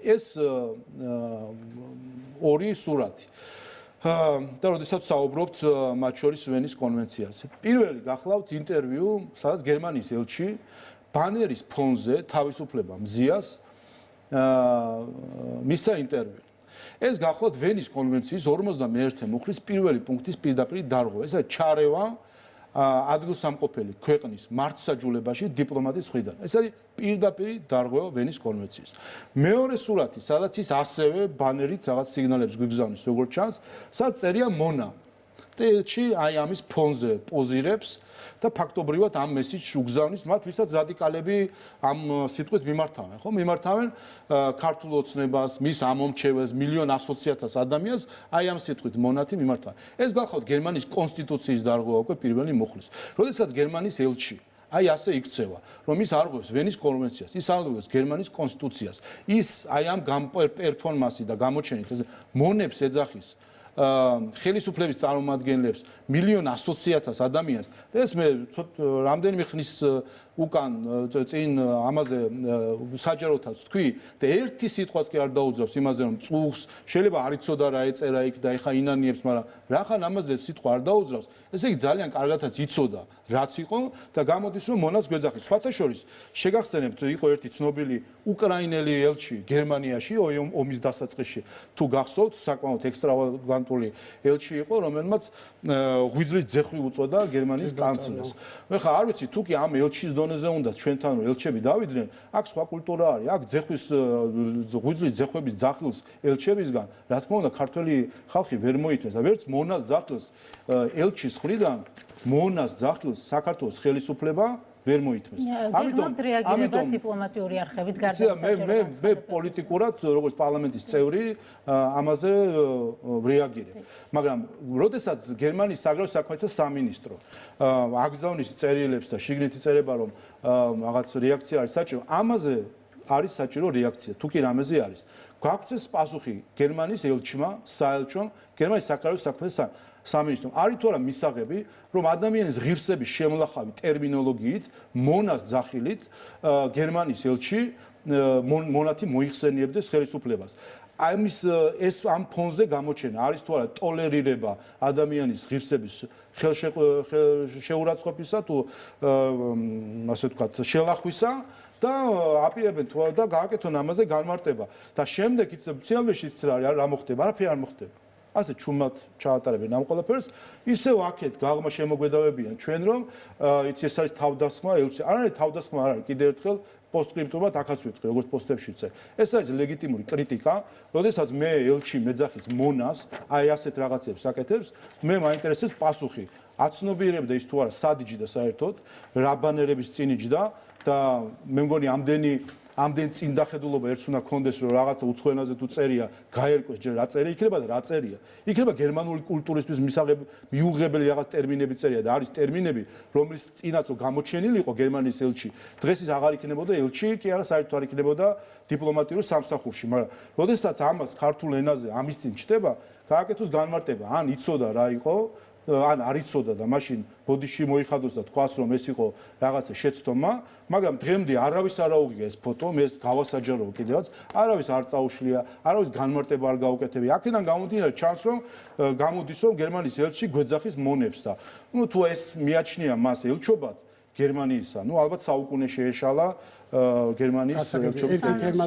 ეს ორი სურათი. და როდესაც საუბრობთ მათ შორის ვენის კონვენციაზე. პირველი გახლავთ ინტერვიუ, სადაც გერმანიის ელჩი ბანერის ფონზე თავისუფლება მზიას მისცა ინტერვიუ. ეს გახლავთ ვენის კონვენციის 51 მუხლის პირველი პუნქტის პირდაპირ დარღვევა. ეს არის ჩარევა ადგილსამყოფელი ქვეყნის მართლმსაჯულებაში დიპლომატის მხრიდან. ეს არის პირდაპირ დარღვევა ვენის კონვენციის. მეორე სურათი, სადაც ის ასევე ბანერით რაღაც სიგნალებს გვიგზავნის, როგორც ჩანს, სადაც წერია მონა. ელჩი აი ამის ფონზე პოზირებს და ფაქტობრივად ამ მესიჯს უგზავნის მათ, ვისაც რადიკალები ამ სიტყვით მიმართავენ, ხო? მიმართავენ ქართულ ოცნებას, მის ამომრჩეველს, მილიონ 100,000 ადამიანს აი ამ სიტყვით მონათი მიმართავენ. ეს გახლავთ გერმანიის კონსტიტუციის დარღვევა უკვე პირველი მუხლის. როდესაც გერმანიის ელჩი აი ასე იქცევა, რომ ის არღვევს ვენის კონვენციას, ის არღვევს გერმანიის კონსტიტუციას, ის აი ამ პერფორმანსი და გამოჩენით ეს მონებს ეძახის ხელისუფლების წარმომადგენლებს მილიონ 100,000 ადამიანს და ეს მე რამდენიმე ხნის უკან წინ ამაზე საჯაროთაც თქვი და ერთი სიტყვაც კი არ დაუძრავს იმაზე რომ წუხს შეიძლება არ იცოდა რა ეწერა იქ და ეხა ინანიებს მაგრამ რახან ამაზე სიტყვა არ დაუძრავს ესე იგი ძალიან კარგადაც იცოდა რაც იყო და გამოდის რომ მონას გვეძახის სხვათა შორის შეგახსენებთ იყო ერთი ცნობილი უკრაინელი ელჩი გერმანიაში ომის დასაწყისში თუ გახსოვთ საკმაოდ ექსტრავაგანტული ელჩი იყო რომელმაც ღვიძლის ძეხვი უწოდა გერმანიის კანცლერს ეხა არ ვიცი თუ კი ამ ელჩის დონეზე უნდა ჩვენთან ელჩები დავიდნენ აქ სხვა კულტურა არის აქ ძეხვის ღვიძლის ძეხვების ძახილს ელჩებისგან რა თქმა უნდა ქართველი ხალხი ვერ მოითმეს და ვერც მონას ძახილს ელჩის მხრიდან მონას ძახილს საქართველოს ხელისუფლება ვერ მოითმეს. ამიტომ დიპლომატიური არხებით გარდაიცვალა. მე პოლიტიკურად როგორც პარლამენტის წევრი ამაზე რეაგირებ. მაგრამ როდესაც გერმანიის საგარეო საქმეთა სამინისტრო აგზავნის წერილებს და შიგნით იწერება რომ რაღაც რეაქცია არის საჭირო, ამაზე არის საჭირო რეაქცია. თუ კი რამეზე არის. გვაქვს ეს პასუხი გერმანიის ელჩმა, საელჩომ, გერმანიის საგარეო საქმეთა სამინისტრომ არის თუ არა მისაღები რომ ადამიანის ღირსების შემლახავი ტერმინოლოგიით მონას ძახილით გერმანიის ელჩი მონათი მოიხსენიებდეს ხელისუფლებას ამის ეს ამ ფონზე გამოჩენა არის თუ არა ტოლერირება ადამიანის ღირსების შეურაცხყოფისა თუ ასე ვთქვათ შელახვისა და აპირებენ თუ და გააკეთონ ამაზე განმარტება და შემდეგ იცი სიამბეში რა მოხდება არაფერი არ მოხდება ასე ჩუმად ჩაატარებენ ამ ყველაფერს ისევ აქეთ გაღმა შემოგვედავებიან ჩვენ რომ იცი ეს არის თავდასხმა ელჩი არ არის თავდასხმა არ არის კიდევ ერთხელ პოსტსკრიპტუმად აქაც ვიტყვი როგორც პოსტებში წერ ეს არის ლეგიტიმური კრიტიკა როდესაც მე ელჩი მეძახის მონას აი ასეთ რაღაცებს აკეთებს მე მაინტერესებს პასუხი აცნობიერებდა ის თუ არა სადიჯი და საერთოდ რა ბანერების წინ იჯდა და მე მგონი ამდენ წინ დახედულობა ერთს უნდა კონდეს რომ რაღაცა უცხოენაზე თუ წერია გაერკვეს ჯერ რა წერია იქნება და რა წერია იქნება გერმანული კულტურისთვის მიუღებელი რაღაც ტერმინები წერია და არის ტერმინები რომლის წინაც გამოჩენილი იყო გერმანიის ელჩი დღეს ის აღარ იქნებოდა ელჩი კი არა საერთოდ არ იქნებოდა დიპლომატიურ სამსახურში მაგრამ როდესაც ამას ქართულ ენაზე ამის წინ ჩდება გააკეთოს განმარტება ან იცოდა რა იყო ან არ იცოდა და მაშინ ბოდიში მოიხადოს და თქვას რომ ეს იყო რაღაცა შეცდომა, მაგრამ დღემდე არავის არ აუღია ეს ფოტო, მე ეს გავასაჯარო კიდევაც, არავის არ წაუშლია, არავის განმარტება არ გაუკეთებია. აქედან გამომდინარე ჩანს რომ გამოდის რომ გერმანიის ელჩი გვეძახის მონებს და თუ ეს მიაჩნია მას ელჩობად გერმანიისა, ალბათ საუკუნე შეეშალა გერმანიის ელჩობის. ერთ თემაც